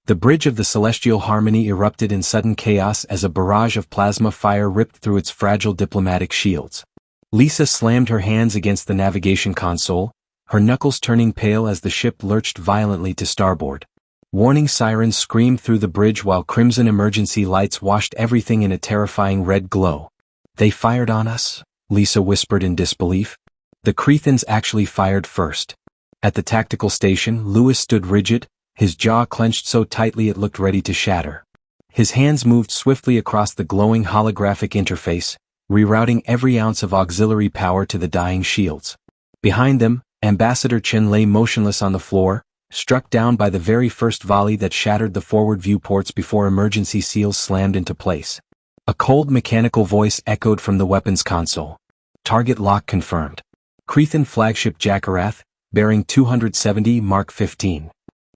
The bridge of the Celestial Harmony erupted in sudden chaos as a barrage of plasma fire ripped through its fragile diplomatic shields. Lisa slammed her hands against the navigation console, her knuckles turning pale as the ship lurched violently to starboard. Warning sirens screamed through the bridge while crimson emergency lights washed everything in a terrifying red glow. "They fired on us?" Lisa whispered in disbelief. "The Crethans actually fired first." At the tactical station, Lewis stood rigid, his jaw clenched so tightly it looked ready to shatter. His hands moved swiftly across the glowing holographic interface, rerouting every ounce of auxiliary power to the dying shields. Behind them, Ambassador Chen lay motionless on the floor, struck down by the very first volley that shattered the forward viewports before emergency seals slammed into place. A cold mechanical voice echoed from the weapons console. "Target lock confirmed. Crethan flagship Jackarath, bearing 270 Mark 15.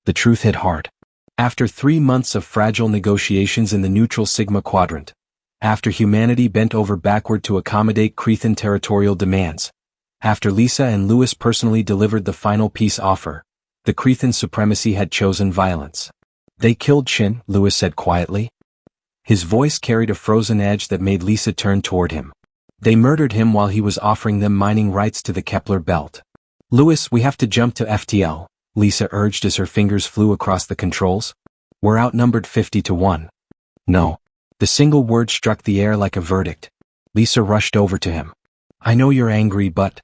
The truth hit hard. After 3 months of fragile negotiations in the neutral Sigma Quadrant, after humanity bent over backward to accommodate Crethan territorial demands, after Lisa and Lewis personally delivered the final peace offer, the Crethan supremacy had chosen violence. "They killed Shin," Lewis said quietly. His voice carried a frozen edge that made Lisa turn toward him. "They murdered him while he was offering them mining rights to the Kepler belt." "Lewis, we have to jump to FTL," Lisa urged as her fingers flew across the controls. "We're outnumbered 50-1. "No." The single word struck the air like a verdict. Lisa rushed over to him. "I know you're angry, but—"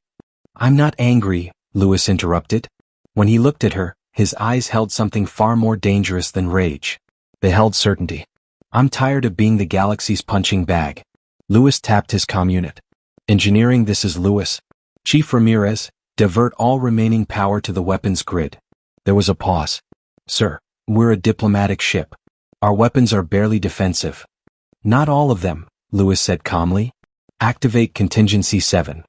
"I'm not angry," Lewis interrupted. When he looked at her, his eyes held something far more dangerous than rage. They held certainty. "I'm tired of being the galaxy's punching bag." Lewis tapped his comm unit. "Engineering, this is Lewis. Chief Ramirez, divert all remaining power to the weapons grid." There was a pause. "Sir, we're a diplomatic ship. Our weapons are barely defensive." "Not all of them," Lewis said calmly. "Activate Contingency 7.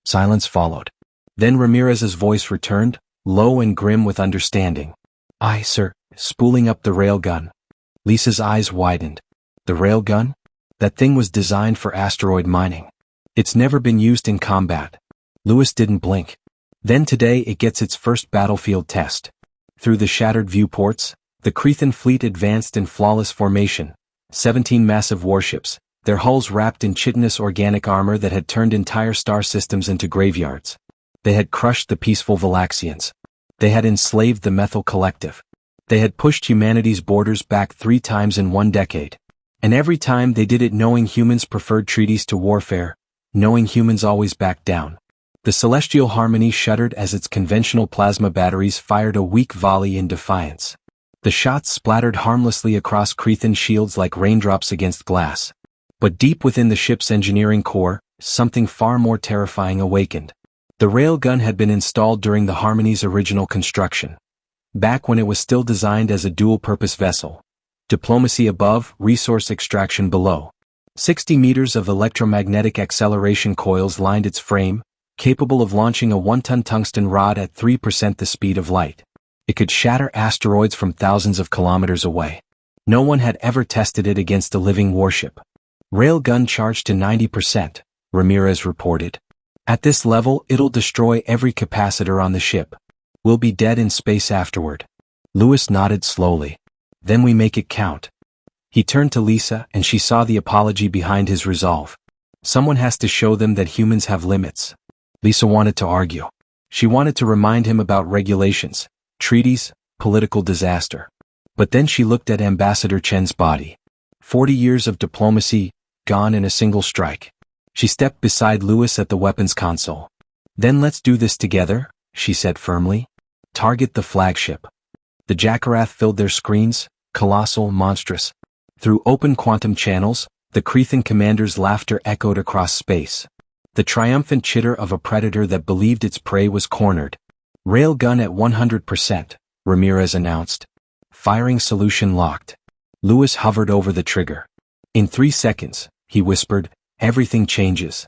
Silence followed. Then Ramirez's voice returned, low and grim with understanding. "Aye, sir," spooling up the railgun. Lisa's eyes widened. "The railgun? That thing was designed for asteroid mining. It's never been used in combat." Lewis didn't blink. "Then today it gets its first battlefield test." Through the shattered viewports, the Crethan fleet advanced in flawless formation. 17 massive warships, their hulls wrapped in chitinous organic armor that had turned entire star systems into graveyards. They had crushed the peaceful Valaxians. They had enslaved the Methyl Collective. They had pushed humanity's borders back 3 times in 1 decade. And every time they did it knowing humans preferred treaties to warfare, knowing humans always backed down. The Celestial Harmony shuddered as its conventional plasma batteries fired a weak volley in defiance. The shots splattered harmlessly across Crethan shields like raindrops against glass. But deep within the ship's engineering core, something far more terrifying awakened. The railgun had been installed during the Harmony's original construction. Back when it was still designed as a dual-purpose vessel. Diplomacy above, resource extraction below. 60 meters of electromagnetic acceleration coils lined its frame, capable of launching a 1-ton tungsten rod at 3% the speed of light. It could shatter asteroids from thousands of kilometers away. No one had ever tested it against a living warship. "Railgun charged to 90%, Ramirez reported. "At this level, it'll destroy every capacitor on the ship. We'll be dead in space afterward." Lewis nodded slowly. "Then we make it count." He turned to Lisa and she saw the apology behind his resolve. Someone has to show them that humans have limits. Lisa wanted to argue. She wanted to remind him about regulations, treaties, political disaster. But then she looked at Ambassador Chen's body. 40 years of diplomacy, gone in a single strike. She stepped beside Lewis at the weapons console. "Then let's do this together," she said firmly. "Target the flagship." The Jackarath filled their screens, colossal, monstrous. Through open quantum channels, the Crethan commander's laughter echoed across space. The triumphant chitter of a predator that believed its prey was cornered. "Railgun at 100%, Ramirez announced. "Firing solution locked." Lewis hovered over the trigger. "In 3 seconds, he whispered, "everything changes."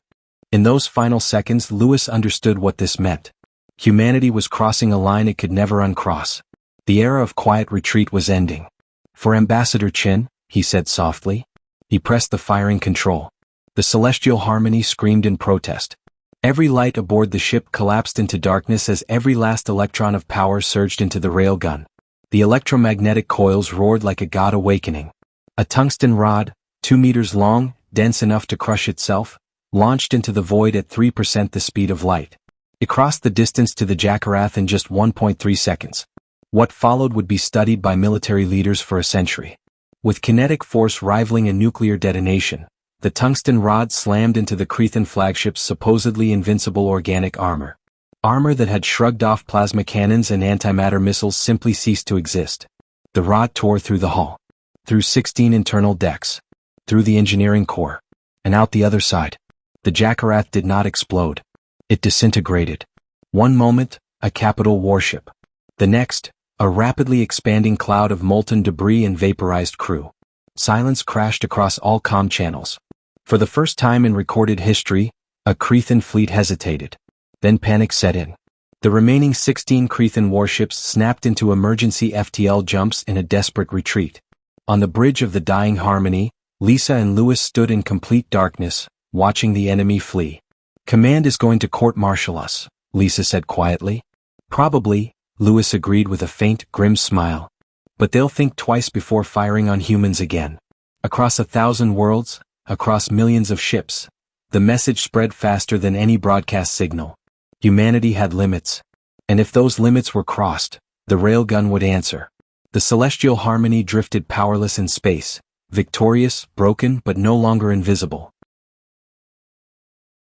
In those final seconds, Lewis understood what this meant. Humanity was crossing a line it could never uncross. The era of quiet retreat was ending. "For Ambassador Chen," he said softly. He pressed the firing control. The Celestial Harmony screamed in protest. Every light aboard the ship collapsed into darkness as every last electron of power surged into the railgun. The electromagnetic coils roared like a god awakening. A tungsten rod, 2 meters long, dense enough to crush itself, launched into the void at 3% the speed of light. It crossed the distance to the Jackarath in just 1.3 seconds. What followed would be studied by military leaders for a century. With kinetic force rivaling a nuclear detonation, the tungsten rod slammed into the Cretan flagship's supposedly invincible organic armor. Armor that had shrugged off plasma cannons and antimatter missiles simply ceased to exist. The rod tore through the hull, through 16 internal decks, through the engineering core, and out the other side. The Jackarath did not explode. It disintegrated. One moment, a capital warship. The next, a rapidly expanding cloud of molten debris and vaporized crew. Silence crashed across all comm channels. For the first time in recorded history, a Cretan fleet hesitated. Then panic set in. The remaining 16 Cretan warships snapped into emergency FTL jumps in a desperate retreat. On the bridge of the dying Harmony, Lisa and Lewis stood in complete darkness, watching the enemy flee. "Command is going to court-martial us," Lisa said quietly. "Probably," Lewis agreed with a faint, grim smile. "But they'll think twice before firing on humans again." Across 1,000 worlds, across millions of ships, the message spread faster than any broadcast signal. Humanity had limits. And if those limits were crossed, the Railgun would answer. The celestial Harmony drifted powerless in space, victorious, broken but no longer invisible.